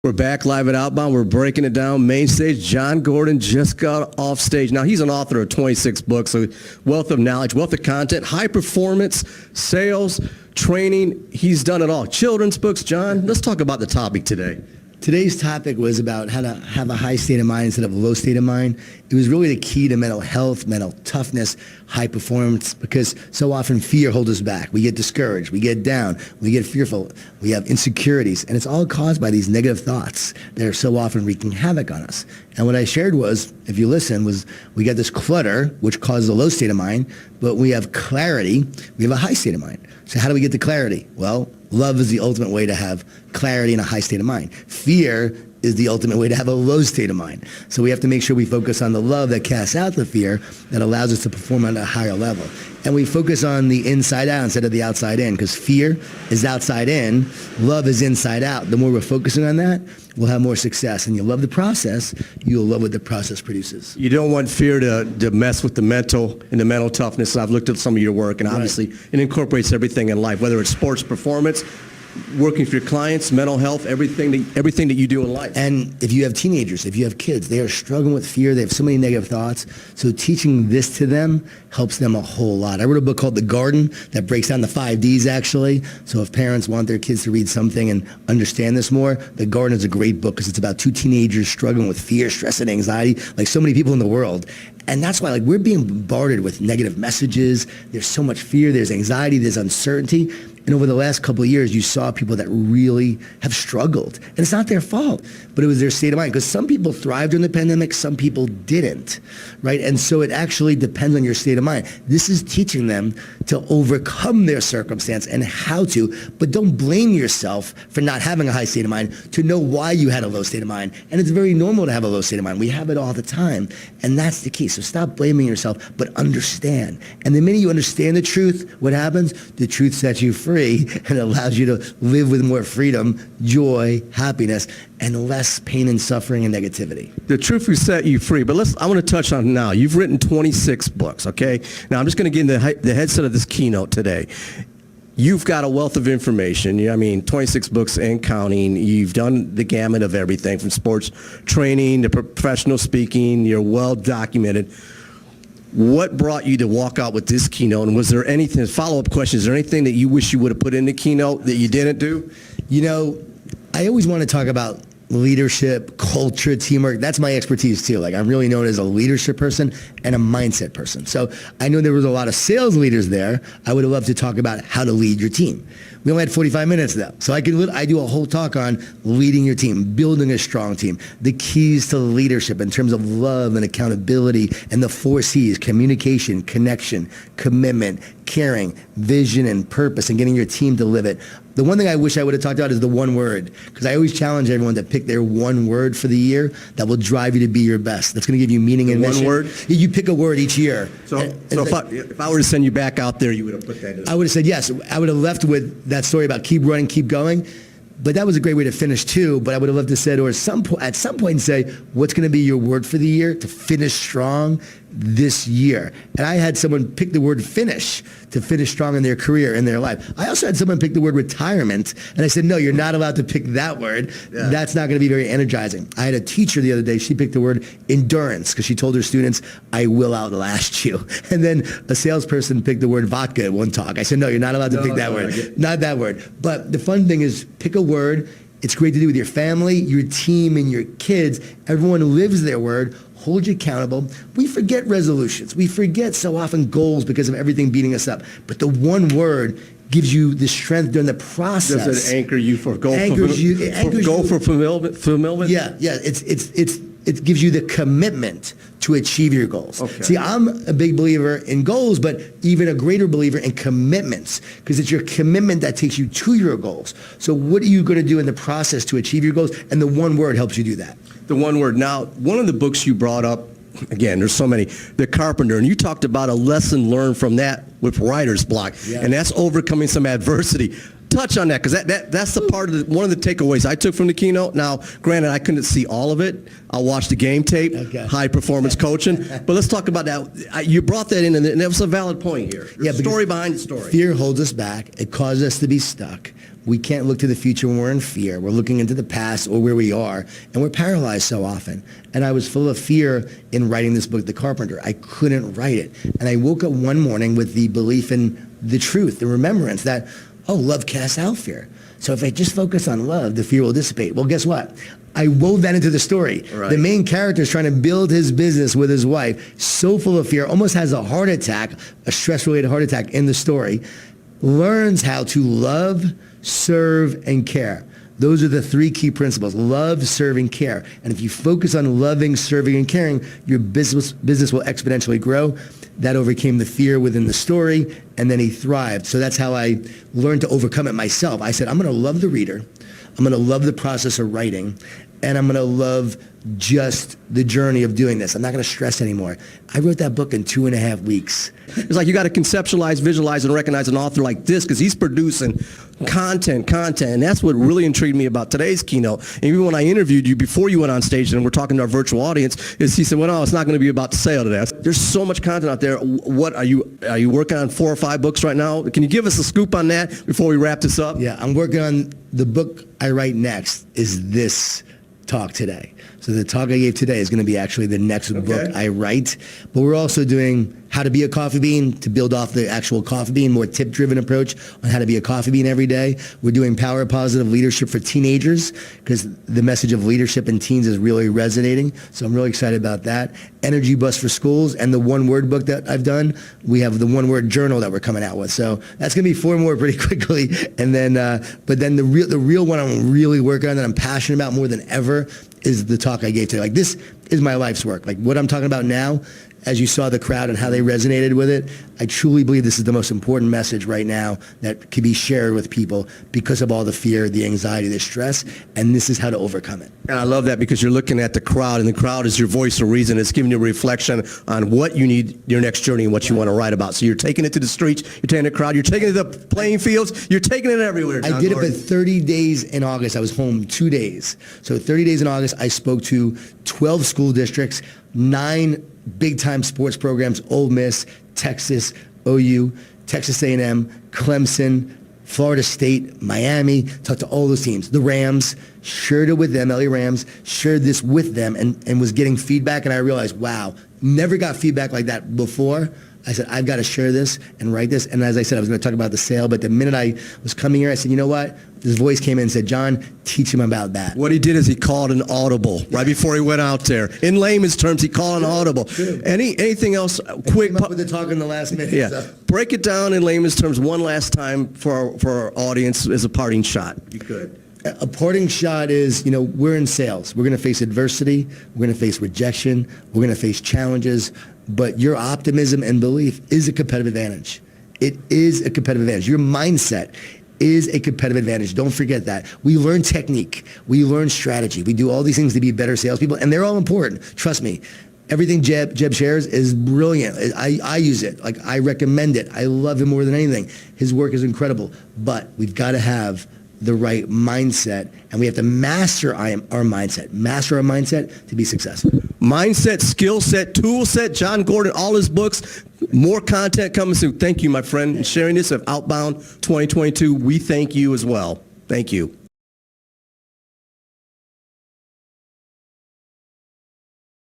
We're back live at Outbound. We're breaking it down. Main stage, John Gordon just got off stage. Now, he's an author of 26 books, so wealth of knowledge, wealth of content, high performance, sales, training. He's done it all. Children's books. John, let's talk about the topic today. Today's topic was about how to have a high state of mind instead of a low state of mind. It was really the key to mental health, mental toughness, high performance, because so often fear holds us back. We get discouraged, we get down, we get fearful, we have insecurities, and it's all caused by these negative thoughts that are so often wreaking havoc on us. And what I shared was, if you listen, was we got this clutter, which causes a low state of mind, but we have clarity, we have a high state of mind. So how do we get to clarity? Well, love is the ultimate way to have clarity and a high state of mind. Fear is the ultimate way to have a low state of mind. So we have to make sure we focus on the love that casts out the fear, that allows us to perform at a higher level. And we focus on the inside out instead of the outside in, because fear is outside in, love is inside out. The more we're focusing on that, we'll have more success. And you'll love the process, you'll love what the process produces. You don't want fear to mess with the mental and the mental toughness. I've looked at some of your work, and obviously it incorporates everything in life, whether it's sports performance, working for your clients, mental health, everything that you do in life. And if you have teenagers, if you have kids, they are struggling with fear. They have so many negative thoughts. So teaching this to them helps them a whole lot. I wrote a book called The Garden that breaks down the 5 Ds, actually. So if parents want their kids to read something and understand this more, The Garden is a great book because it's about 2 teenagers struggling with fear, stress, and anxiety, like so many people in the world. And that's why, we're being bombarded with negative messages. There's so much fear, there's anxiety, there's uncertainty. And over the last couple of years, you saw people that really have struggled. And it's not their fault, but it was their state of mind. Because some people thrived during the pandemic, some people didn't, right? And so it actually depends on your state of mind. This is teaching them to overcome their circumstance and how to, but don't blame yourself for not having a high state of mind, to know why you had a low state of mind. And it's very normal to have a low state of mind. We have it all the time. And that's the key. So stop blaming yourself, but understand. And the minute you understand the truth, what happens? The truth sets you free and allows you to live with more freedom, joy, happiness, and less pain and suffering and negativity. The truth will set you free, but I want to touch on now. You've written 26 books, okay? Now I'm just going to get in the headset of this keynote today. You've got a wealth of information. 26 books and counting. You've done the gamut of everything from sports training to professional speaking. You're well documented. What brought you to walk out with this keynote? And was there anything, follow-up question, is there anything that you wish you would have put in the keynote that you didn't do? I always want to talk about leadership, culture, teamwork. That's my expertise too. I'm really known as a leadership person and a mindset person. So I know there was a lot of sales leaders there. I would have loved to talk about how to lead your team. We only had 45 minutes though. So I do a whole talk on leading your team, building a strong team, the keys to leadership in terms of love and accountability, and the 4 C's: communication, connection, commitment, caring, vision, and purpose, and getting your team to live it. The one thing I wish I would have talked about is the one word, because I always challenge everyone to pick their one word for the year that will drive you to be your best. That's going to give you meaning and mission. One word? You pick a word each year. So if I were to send you back out there, you would have put that in. I would have said yes. I would have left with that story about keep running, keep going. But that was a great way to finish too. But I would have loved to say, or at some point say, what's going to be your word for the year to finish strong this year? And I had someone pick the word finish, to finish strong in their career, in their life. I also had someone pick the word retirement. And I said, no, you're not allowed to pick that word. Yeah. That's not going to be very energizing. I had a teacher the other day, she picked the word endurance because she told her students, I will outlast you. And then a salesperson picked the word vodka at one talk. I said, no, you're not allowed to pick that word. Not that word. But the fun thing is, pick a word. It's great to do with your family, your team, and your kids. Everyone lives their word. Hold you accountable. We forget resolutions. We forget so often goals because of everything beating us up. But the one word gives you the strength during the process. Does it anchor you for goal fulfillment? Yeah. It gives you the commitment to achieve your goals. Okay. See, I'm a big believer in goals, but even a greater believer in commitments, because it's your commitment that takes you to your goals. So what are you going to do in the process to achieve your goals? And the one word helps you do that. The one word. Now, one of the books you brought up, again, there's so many, The Carpenter, and you talked about a lesson learned from that with writer's block, and that's overcoming some adversity. Touch on that, because that's the part of one of the takeaways I took from the keynote. Now, granted, I couldn't see all of it. I'll watch the game tape, high performance coaching. But let's talk about that. You brought that in, and that was a valid point here. There's a story behind the story. Fear holds us back. It causes us to be stuck. we can't look to the future when we're in fear. We're looking into the past or where we are, and we're paralyzed so often. And I was full of fear in writing this book, The Carpenter. I couldn't write it. And I woke up one morning with the belief in the truth, the remembrance that, oh, love casts out fear. So if I just focus on love, the fear will dissipate. Well, guess what? I wove that into the story. Right. The main character is trying to build his business with his wife, so full of fear, almost has a heart attack, a stress-related heart attack in the story, learns how to love, serve, and care. Those are the three key principles: love, serve, and care. And if you focus on loving, serving, and caring, your business will exponentially grow. That overcame the fear within the story, and then he thrived. So that's how I learned to overcome it myself. I said, I'm going to love the reader. I'm going to love the process of writing, and I'm going to love just the journey of doing this. I'm not going to stress anymore. I wrote that book in 2.5 weeks. It's like you got to conceptualize, visualize, and recognize an author like this because he's producing content, and that's what really intrigued me about today's keynote. And even when I interviewed you before you went on stage and we're talking to our virtual audience, is he said, well, no, it's not going to be about the sale today. There's so much content out there. What are you working on 4 or 5 books right now? Can you give us a scoop on that before we wrap this up? Yeah, I'm working on the book I write next is this talk today. So the talk I gave today is going to be actually the next book I write. But we're also doing how to be a coffee bean to build off the actual coffee bean, more tip-driven approach on how to be a coffee bean every day. We're doing power of positive leadership for teenagers because the message of leadership in teens is really resonating. So I'm really excited about that. Energy bus for schools, and the one-word book that I've done. We have the one-word journal that we're coming out with. So that's going to be 4 more pretty quickly. And then, but then the real one I'm really working on that I'm passionate about more than ever is the talk I gave today. Like, this is my life's work. Like, what I'm talking about now, as you saw the crowd and how they resonated with it, I truly believe this is the most important message right now that can be shared with people because of all the fear, the anxiety, the stress, and this is how to overcome it. And I love that because you're looking at the crowd, and the crowd is your voice of reason. It's giving you a reflection on what you need your next journey and what you want to write about. So you're taking it to the streets, you're taking the crowd, you're taking it to the playing fields, you're taking it everywhere. I did it for 30 days in August. I was home 2 days. So 30 days in August, I spoke to 12 school districts, 9 big-time sports programs: Ole Miss, Texas, OU, Texas A&M, Clemson, Florida State, Miami. Talked to all those teams. The Rams, shared it with them, LA Rams, shared this with them, and was getting feedback. And I realized, wow, never got feedback like that before. I said, I've got to share this and write this. And as I said, I was going to talk about the sale, but the minute I was coming here, I said, you know what? This voice came in and said, John, teach him about that. What he did is he called an audible right before he went out there. In layman's terms, he called an audible. Anything else? Quick. Came up with the talk in the last minute. Yeah. So. Break it down in layman's terms one last time for our audience as a parting shot. You could. A parting shot is, we're in sales. We're going to face adversity. We're going to face rejection. We're going to face challenges. But your optimism and belief is a competitive advantage. It is a competitive advantage. Your mindset is a competitive advantage. Don't forget that. We learn technique. We learn strategy. We do all these things to be better salespeople, and they're all important. Trust me. Everything Jeb shares is brilliant. I use it. Like, I recommend it. I love him more than anything. His work is incredible. But we've got to have the right mindset, and we have to master our mindset to be successful. Mindset, skill set, tool set, John Gordon, all his books, more content coming soon. Thank you, my friend, for sharing this of Outbound 2022. We thank you as well. Thank you.